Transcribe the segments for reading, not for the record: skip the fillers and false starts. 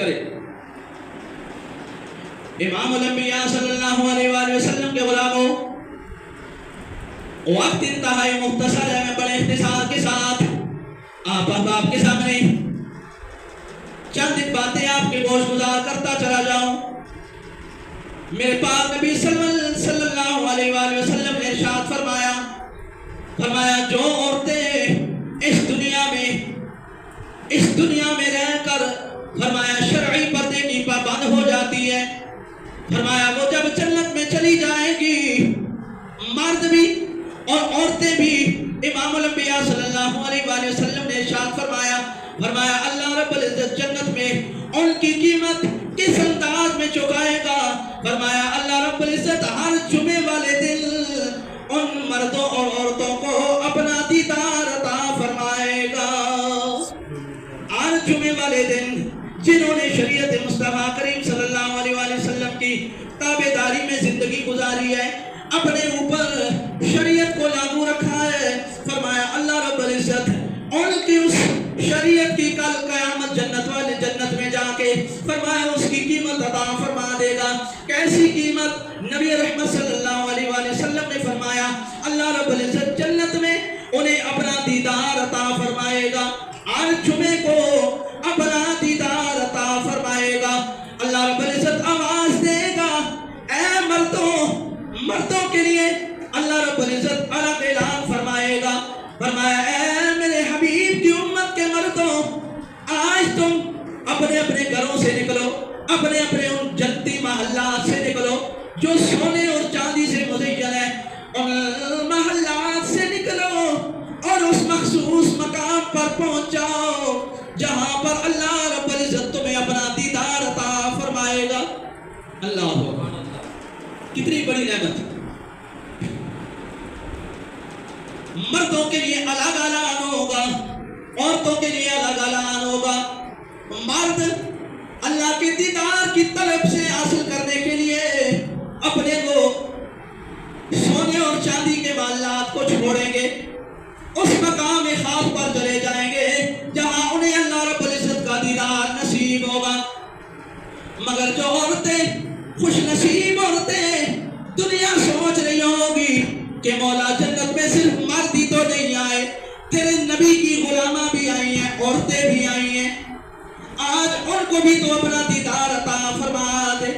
کرے۔ امام الانبیاء صلی اللہ علیہ وآلہ وسلم کے غلاموں، وقت انتہائی مختصر ہے، میں بڑے اختصار کے ساتھ آپ کے سامنے چند باتیں آپ کے گوش گزار کرتا چلا جاؤں۔ میرے پاک نبی صلی اللہ علیہ وآلہ وسلم نے ارشاد فرمایا جو عورتیں اس دنیا میں رہ کر فرمایا شرعی پردے کی پابند ہو جاتی ہے، فرمایا وہ جب جنت میں چلی جائے گی، مرد بھی اور عورتیں بھی۔ امام الانبیاء صلی اللہ علیہ وآلہ وسلم نے ارشاد فرمایا اللہ رب العزت جنت میں ان کی قیمت کس انداز میں چکائے گا؟ فرمایا اللہ رب العزت ہر جمعے والے دن ان مردوں اور عورتوں کو اپنا دیدار عطا فرمائے گا۔ ہر جمعے والے دن جنہوں نے شریعت مصطفیٰ کریم صلی اللہ علیہ وآلہ وسلم کی تابعداری میں زندگی گزاری ہے، اپنے اوپر شریعت کو لاگو رکھا ہے، فرمایا اللہ رب العزت ان کی اس شریعت کی کل قیامت جنت میں جا کے فرمایا اس کی قیمت عطا فرما دے گا۔ کیسی قیمت؟ نبی رحمت صلی اللہ علیہ وآلہ وسلم نے فرمایا اللہ رب العزت جنت میں انہیں اپنا دیدار عطا فرمائے گا، ہر جمعے کو اپنا دیدار عطا فرمائے گا۔ اللہ رب العزت آواز دے گا، اے مردوں کے لیے اللہ رب العزت الگ اعلان فرمائے گا، فرمایا اے میرے حبیب کی امت کے مردوں، آج تم اپنے گھروں سے نکلو، اپنے ان جنتی محلات سے نکلو جو سونے اور چاندی سے مزین ہے، ان محلات سے نکلو اور اس مخصوص مقام پر پہنچ جاؤ جہاں پر اللہ رب العزت تمہیں اپنا دیدار عطا فرمائے گا۔ اللہ اکبر، کتنی بڑی نعمت! مردوں کے لیے الگ اعلان ہوگا، عورتوں کے لیے الگ اعلان ہوگا۔ مرد اللہ کے دیدار کی طلب سے حاصل کرنے کے لیے اپنے کو سونے اور چاندی کے معاملات کو چھوڑیں گے، اس مقام خاص پر چلے جائیں گے جہاں انہیں اللہ رب العزت کا دیدار نصیب ہوگا۔ مگر جو عورتیں، خوش نصیب عورتیں، دنیا سوچ رہی ہوگی کہ مولا جنت میں صرف مرد ہی تو نہیں آئے، تیرے نبی کی غلامہ بھی آئی ہیں، عورتیں بھی آئی ہیں، آج ان کو بھی تو اپنا دیدار عطا فرما دے۔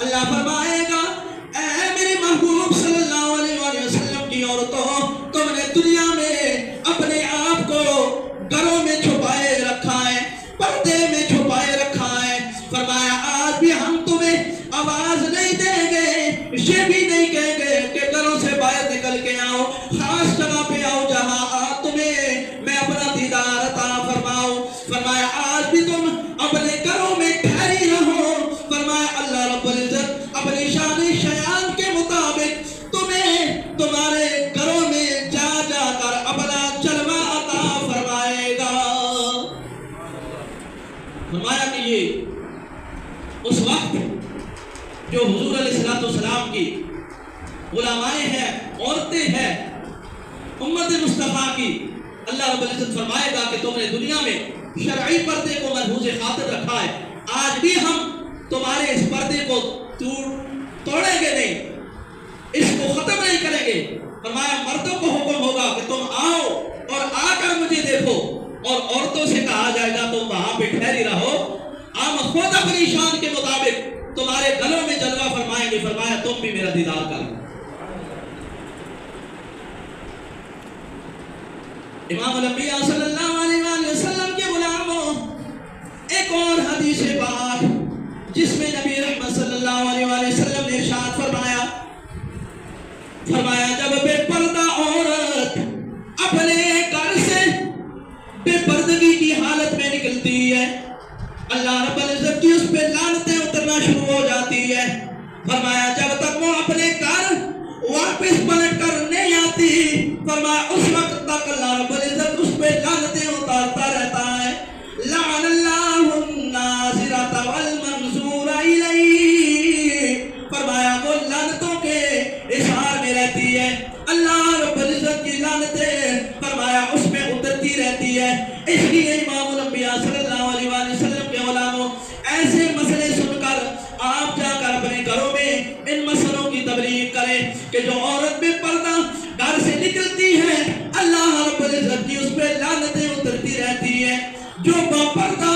اللہ فرمائے گا اے میرے محبوب صلی اللہ علیہ وآلہ وسلم کی عورتوں، تم نے دنیا میں اپنے آپ کو گھروں میں چھپائے رکھا ہے، پردے میں چھپائے رکھا ہے، فرمایا آج بھی ہم تمہیں آواز نہیں دیں گے، یہ بھی نہیں کہیں گے کہ گھروں سے باہر نکل کے آؤ، خاص جگہ پہ آؤ جہاں تمہیں میں اپنا دیدار عطا فرماؤں۔ فرمایا آج بھی تم اپنے گھروں میں ٹھہری رہو، فرمایا اللہ رب العزت اپنی شان شیان کے مطابق تمہیں تمہارے گھروں میں جا کر اپنا جلوہ عطا فرمائے گا۔ فرمایا کہ یہ اس وقت جو حضور علیہ السلام کی غلامائیں ہیں، عورتیں ہیں، امت مصطفیٰ کی، اللہ رب العزت فرمائے گا کہ تم نے دنیا میں شرعی پردے کو محفوظ خاطر رکھا ہے، آج بھی ہم تمہارے اس پردے کو توڑیں گے نہیں، اس کو ختم نہیں کریں گے۔ فرمایا مردوں کو حکم ہوگا کہ تم آؤ اور آ کر مجھے دیکھو، اور عورتوں سے کہا جائے گا تم وہاں پہ ٹھہری رہو، ہم خود اپنی شان کے مطابق تمہارے گلوں میں جلوہ فرمائیں گے۔ فرمایا تم بھی میرا دیدار کرو۔ امام الانبیاء صلی اللہ علیہ وآلہ وسلم کے غلاموں، ایک اور حدیث پاک جس میں نبی رحمت صلی اللہ علیہ وآلہ وسلم نے ارشاد فرمایا جب بے پردہ عورت اپنے گھر سے بے پردگی کی حالت میں نکلتی ہے، اللہ رب العزت کی اس پہ لعنتیں اترنا شروع ہو جاتی ہے۔ فرمایا جب تک وہ اپنے گھر واپس پلٹ کر نہیں آتی، فرمایا اس وقت تک اللہ رب العزت اس پہ لعنتیں اتارتا رہتا ہے۔ لعن اللہ الناظرۃ والمنظور الیہ، فرمایا وہ لعنتوں کے اظہار میں رہتی ہے، اللہ رب العزت کی لعنتیں فرمایا اس میں اترتی رہتی ہے۔ اس لیے امام الانبیاء صلی اللہ علیہ وآلہ وسلم کے غلاموں، نکلتی رہتی ہے. جو باپردہ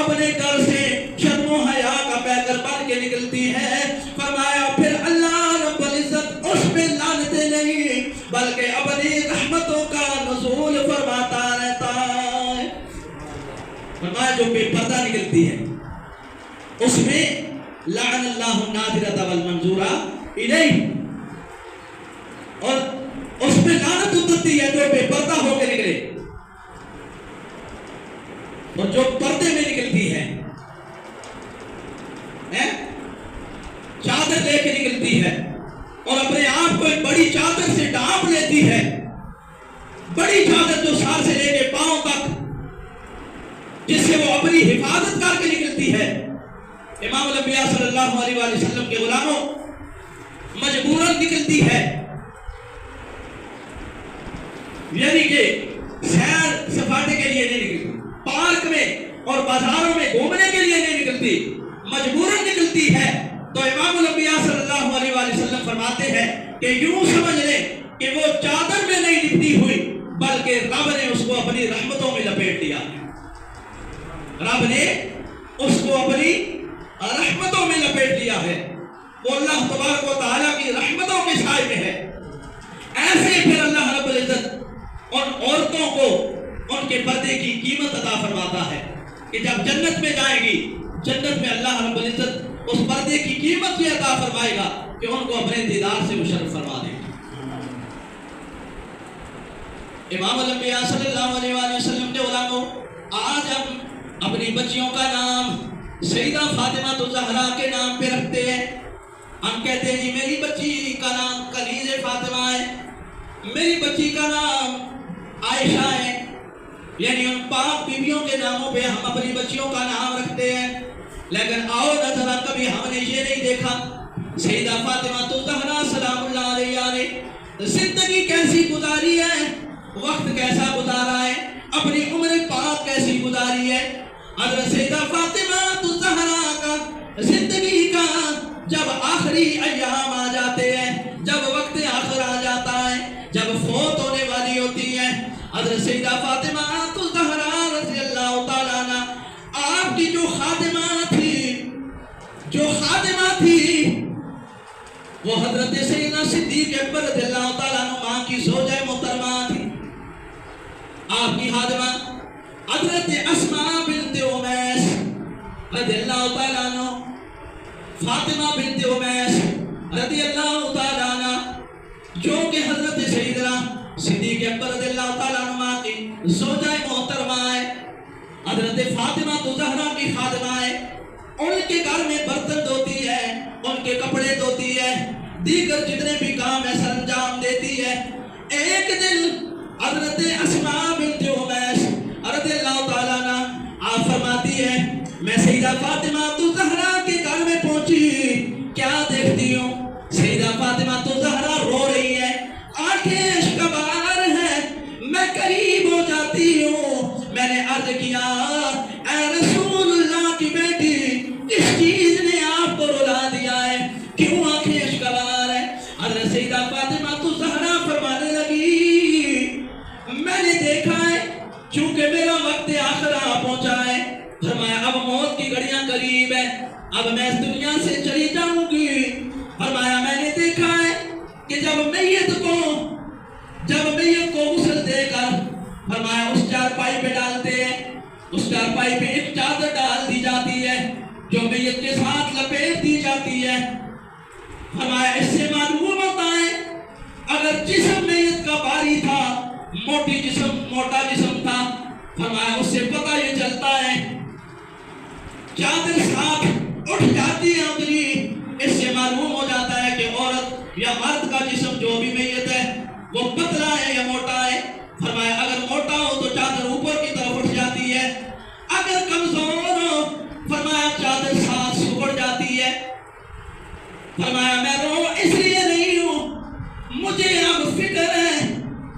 اپنے گھر سے شرم و حیا کا پیکر بن کے نکلتی ہے، فرمایا پھر اللہ رب العزت اس پہ لعنتیں نہیں بلکہ اپنی رحمتوں کا نزول فرماتا رہتا ہے. فرمایا جو بے پردہ نکلتی ہے اس میں لعن اللہ الناظرۃ والمنظورہ الیہ، اور اس پہ لعنت اترتی ہے جو بے پردہ ہو کے نکلے. اور جو پردے میں نکلتی ہے چادر لے کے نکلتی ہے اور اپنے آپ کو ایک بڑی چادر سے ڈھانپ لیتی ہے، بڑی چادر جو سر سے لے کے پاؤں تک، جس سے وہ اپنی حفاظت کر کے نکلتی ہے. امام الانبیاء صلی اللہ علیہ وآلہ وسلم کے غلاموں مجبوراً نکلتی ہے، یعنی کہ سیر سپاٹے کے لیے نہیں نکلتی، پارک میں اور بازاروں میں گھومنے کے لیے نہیں نکلتی، مجبوراً نکلتی ہے. تو امام الانبیاء صلی اللہ علیہ وآلہ وسلم فرماتے ہیں کہ یوں سمجھ لیں کہ وہ چادر میں نہیں لپٹی ہوئی بلکہ رب نے اس کو اپنی رحمتوں میں لپیٹ دیا. رب نے اس کو اپنی رحمتوں میں لپیٹ دیا ہے. وہ اللہ تبارک و تعالیٰ کی رحمتوں کے سائے میں ہے. ایسے پھر اللہ رب العزت ان عورتوں کو ان کے پردے کی قیمت عطا فرماتا ہے کہ جب جنت میں جائیں گی، جنت میں اللہ رب العزت اس پردے کی قیمت یہ عطا فرمائے گا کہ ان کو اپنے دیدار سے مشرف فرما دے گا. امام الانبیاء صلی اللہ علیہ وآلہ وسلم کے غلاموں، آج ہم اپنی بچیوں کا نام سیدہ فاطمہ الزہرا کے نام پہ رکھتے ہیں. ہم کہتے ہیں جی میری بچی کا نام کنیز فاطمہ ہے، میری بچی کا نام عائشہ ہے، یعنی ان پاک بیویوں کے ناموں پہ ہم اپنی بچیوں کا نام رکھتے ہیں. لیکن آؤ نظرہ کبھی ہم نے یہ نہیں دیکھا سیدہ فاطمہ الزہرا سلام اللہ علیہ نے زندگی کیسی گزاری ہے، وقت کیسا گزارا ہے، اپنی عمر پاک کیسی گزاری ہے. حضرت سیدہ فاطمہ الزہرا کا زندگی کا جب آخری ایام آ جاتے ہیں، جب وقت آخر آ جاتا ہے، جب فوت ہونے والی ہوتی ہے، حضرت سیدہ فاطمہ الزہرا رضی اللہ تعالیٰ عنہ آپ کی جو خادمہ تھی وہ حضرت سیدنا صدیق اکبر رضی اللہ تعالیٰ عنہ ماں کی زوجہ محترمہ تھی. آپ کی خادمہ حضرت اسماء بنت امیس رضی اللہ تعالیٰ عنہ، فاطمہ بنت امیس رضی اللہ تعالیٰ عنہ، جو کہ حضرت سیدنا صدیق اکبر رضی اللہ تعالیٰ عنہ کی زوجہ محترمہ ہے، حضرت فاطمہ الزہرا کی خادمہ ہے. ان کے گھر میں برتن دھوتی ہے، ان کے کپڑے دھوتی ہے، دیگر جتنے بھی کام ہے سر انجام دیتی ہے. ایک دن حضرت اسماء بنت امیس رضی اللہ تعالیٰ عنہ آپ فرماتی ہے میں سیدہ فاطمہ الزہرا کے گھر میں پہنچی، کیا دیکھتی ہوں سیدہ فاطمہ الزہرا رو رہی ہے، آنکھیں اشکبار ہیں. میں قریب ہو جاتی ہوں، میں نے عرض کیا اے رسول اللہ کی بیٹی کس چیز نے آپ کو رلا دیا ہے، کیوں آنکھیں اشکبار ہیں؟ حضرت سیدہ فاطمہ الزہرا فرمانے لگی میں نے دیکھا ہے چونکہ میرا وقت آخر آ پہنچا ہے، فرمایا اب موت کی گھڑیاں قریب ہے، اب میں اس دنیا سے چلی جاؤں گی. فرمایا میں نے دیکھا ہے کہ جب میت کو غسل دے کر فرمایا اس چارپائی پہ ڈالتے ہیں، اس چارپائی پہ ایک چادر ڈال دی جاتی ہے جو میت کے ساتھ لپیٹ دی جاتی ہے. فرمایا اس سے معلوم ہوتا ہے اگر جسم میت کا بھاری تھا، موٹا جسم تھا، فرمایا اس سے پتہ یہ چلتا ہے چادر ساتھ اٹھ جاتی ہے اندری، اس سے معلوم ہو جاتا ہے کہ عورت یا مرد کا جسم جو بھی میت ہے وہ پتلا ہے یا موٹا ہے. فرمایا اگر موٹا ہو تو چادر اوپر کی طرف اٹھ جاتی ہے، اگر کمزور ہو فرمایا چادر ساتھ سکڑ جاتی ہے. فرمایا میں رو اس لیے نہیں ہوں، مجھے اب فکر ہے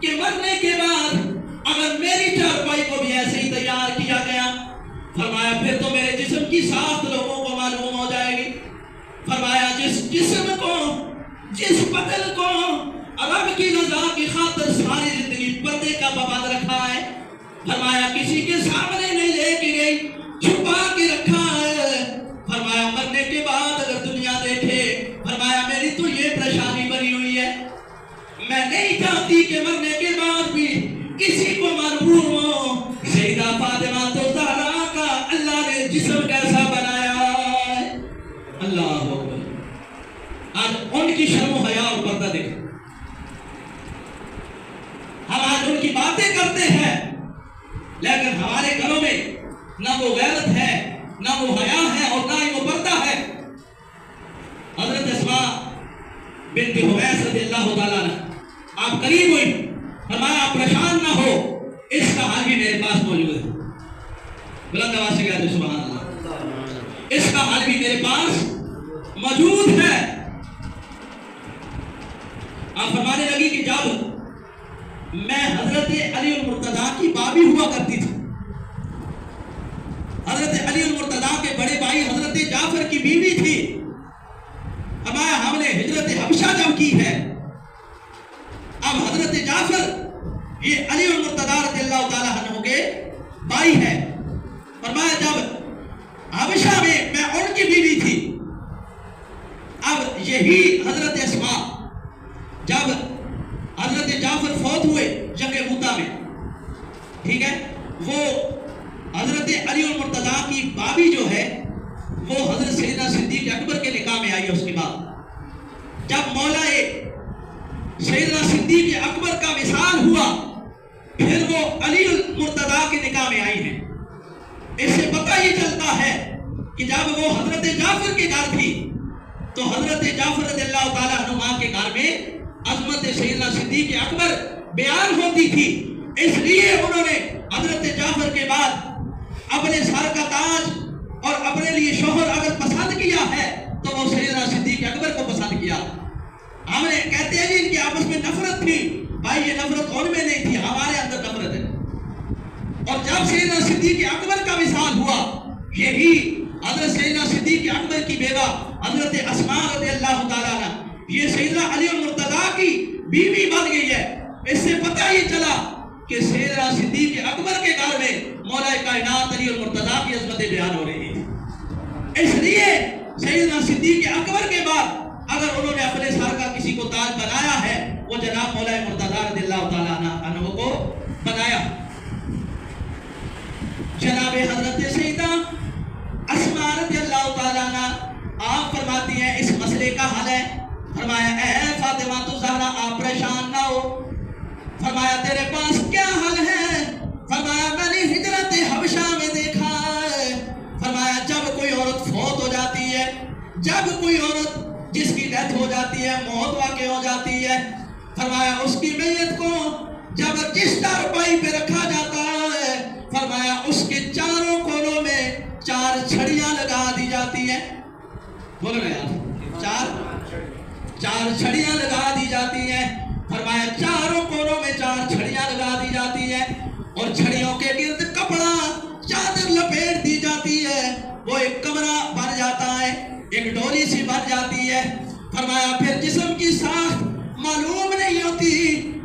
کہ مرنے کے بعد اگر میری چارپائی کو بھی ایسے ہی تیار کیا گیا، فرمایا پھر تو میرے جسم کی ساخت لوگوں کو معلوم ہو جائے گی. فرمایا جس جسم کو، جس بدن کو رب کی رضا کی خاطر ساری زندگی پردے کا پابند رکھا ہے، فرمایا کسی کے سامنے نہیں لے کے گئی، چھپا کے رکھا ہے۔ فرمایا مرنے کے بعد اگر دنیا دیکھے، فرمایا میری تو یہ پریشانی بنی ہوئی ہے، میں نہیں چاہتی کہ مرنے کے بعد بھی کسی کو معلوم ہو سیدہ فاطمہ الزہرا کا اللہ نے جسم کیسا بنایا ہے۔ اللہ اکبر۔ آج ان کی شرم و حیا اور پردہ دیکھیں، ہم آج ان کی باتیں کرتے ہیں لیکن ہمارے گھروں میں نہ وہ غیرت ہے، نہ وہ حیا ہے، اور نہ ہی وہ پردہ ہے۔ حضرت اسماء بنت حمیس رضی اللہ تعالیٰ عنہ آپ قریب ہوئی، فرمایا آپ پریشان نہ ہو، اس کا حال بھی میرے پاس موجود ہے۔ بلند آواز سے کہتے ہیں سبحان اللہ، اس کا حال بھی میرے پاس موجود ہے۔ آپ فرمانے لگی کہ جب میں حضرت علی المرتضیٰ کی بابی ہوا کرتی تھی، حضرت علی المرتضیٰ کے بڑے بھائی حضرت جعفر کی بیوی تھی، فرمایا ہم نے ہجرت حبشہ جب کی ہے، اب حضرت جعفر یہ علی المرتضیٰ رضی اللہ تعالیٰ عنہ کے بھائی ہے۔ فرمایا جب حبشہ میں ان کی بیوی تھی، اب یہی حضرت اسماء جب حضرت جعفر فوت ہوئے جنگ موتا میں، ٹھیک ہے، وہ حضرت علی المرتضیٰ کی بابی جو ہے وہ حضرت سیدنا صدیق اکبر کے نکاح میں آئی ہے۔ اس کے بعد جب مولا سیدنا صدیق اکبر کا وصال ہوا، پھر وہ علی المرتضیٰ کے نکاح میں آئی ہیں۔ اس سے پتہ یہ چلتا ہے کہ جب وہ حضرت جعفر کے گھر تھی تو حضرت جعفر رضی اللہ تعالیٰ عنہ کے گھر میں عظمت سیدنا صدیق اکبر بیان ہوتی تھی، اس لیے انہوں نے حضرت جعفر کے بعد اپنے سر کا تاج اور اپنے لیے شوہر اگر پسند کیا ہے تو وہ سیدنا صدیق اکبر کو پسند کیا۔ ہم نے کہتے ہیں ان کی آپس میں نفرت تھی، بھائی یہ نفرت ان میں نہیں تھی، ہمارے اندر نفرت ہے۔ اور جب سیدنا صدیق اکبر کا وصال ہوا، یہی حضرت سیدنا صدیق اکبر کی بیوہ حضرت اسماء رضی اللہ تعالیٰ عنہ یہ سیدنا علی المرتضیٰ کی بیوی بن گئی ہے۔ اس سے پتہ یہ چلا کہ سیدنا صدیق اکبر کے گھر میں مولا کائنات علی المرتضیٰ کی عظمتیں بیان ہو رہی ہیں۔ اس لیے سیدنا صدیق اکبر کے بعد اگر انہوں نے اپنے سر کا کسی کو تاج بنایا ہے، وہ جناب مولا مرتضیٰ رضی اللہ تعالیٰ عنہ کو بنایا۔ جناب حضرت سیدہ اسماء رضی اللہ تعالیٰ عنہ آپ فرماتی ہیں اس مسئلے کا حل ہے۔ فرمایا اے فاطمہ الزہرا آپ پریشان نہ ہو، فرمایا تیرے پاس کیا حل ہے؟ فرمایا میں نے ہجرت حبشہ میں دیکھا ہے، فرمایا جب کوئی عورت فوت ہو جاتی ہے، جب کوئی عورت جس کی ڈیتھ ہو جاتی ہے، موت واقع ہو جاتی ہے، فرمایا اس کی میت کو جب جس چارپائی پہ رکھا جاتا ہے، فرمایا اس کے چاروں کونوں میں 4 چھڑیاں لگا دی جاتی ہیں۔ بولو نا یار، 4 چھڑیاں لگا دی جاتی ہیں۔ فرمایا چاروں کونوں میں 4 چھڑیاں لگا دی جاتی ہیں اور چھڑیوں کے گرد کپڑا چادر لپیٹ دی جاتی ہے، وہ ایک کمرہ بن جاتا ہے، ایک ڈولی سی بن جاتی ہے۔ فرمایا پھر جسم کی ساخت معلوم نہیں ہوتی،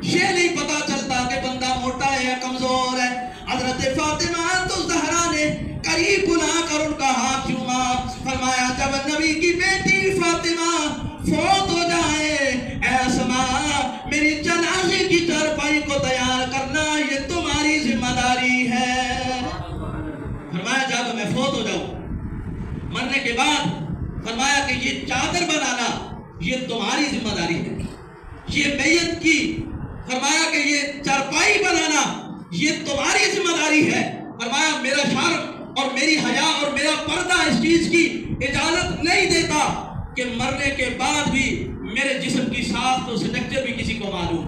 یہ نہیں پتا چلتا کہ بندہ موٹا ہے یا کمزور ہے۔ حضرت فاطمہ الزہرا نے قریب بلا کر ان کا ہاتھ چوما، فرمایا جب نبی کی بیٹی فاطمہ فوت ہو جائے، اے اسماء میری جنازے کی چارپائی کو تیار کرنا یہ تمہاری ذمہ داری ہے۔ فرمایا جب میں فوت ہو جاؤں مرنے کے بعد، فرمایا کہ یہ چادر بنانا یہ تمہاری ذمہ داری ہے، یہ میت کی فرمایا کہ یہ چارپائی بنانا یہ تمہاری ذمہ داری ہے۔ فرمایا میرا شرم اور میری حیا اور میرا پردہ اس چیز کی اجازت نہیں دیتا کہ مرنے کے بعد بھی میرے جسم کی ساخت اور سٹرکچر بھی کسی کو معلوم